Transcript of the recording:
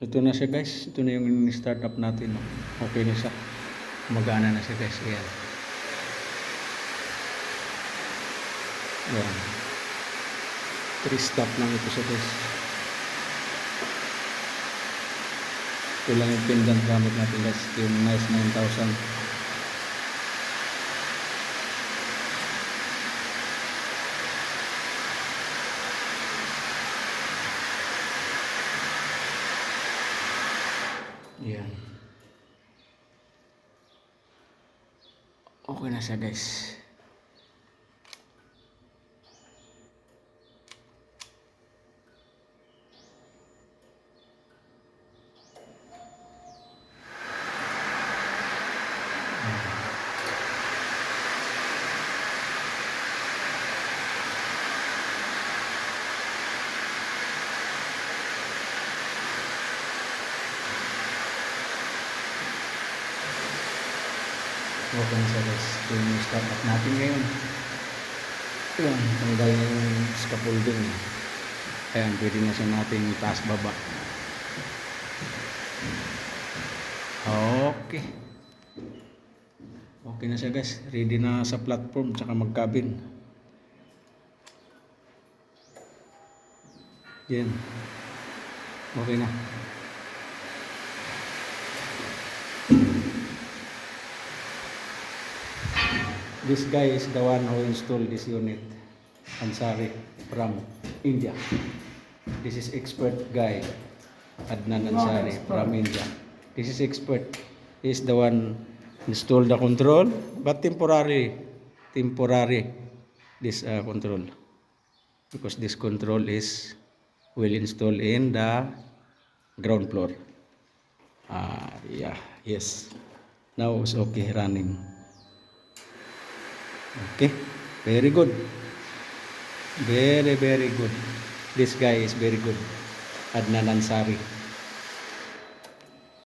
Ito na siya guys. Ito na yung start-up natin. Okay na siya. Magana na siya guys. Ayan. Ayan. 3-stop lang ito siya guys. Ito lang yung pendant gamit natin guys. Yung nice 9000. Yan. Okay na siya guys. Okay na siya guys. Ito yung start up natin ngayon. Ayan, tanggal na yung scaffolding. Ayan, pwede na siya nating taas baba. Okay. Okay na siya guys. Ready na sa platform tsaka mag-cabin. Yan. Okay na. This guy is the one who installed this unit. Ansari from India. This is expert guy. Adnan Ansari from India. This is expert. He is the one installed the control, but temporary this control, because this control is will install in the ground floor. Yeah, yes. Now it's okay running. Okay, very good. Very good. This guy is very good. Adnan Ansari.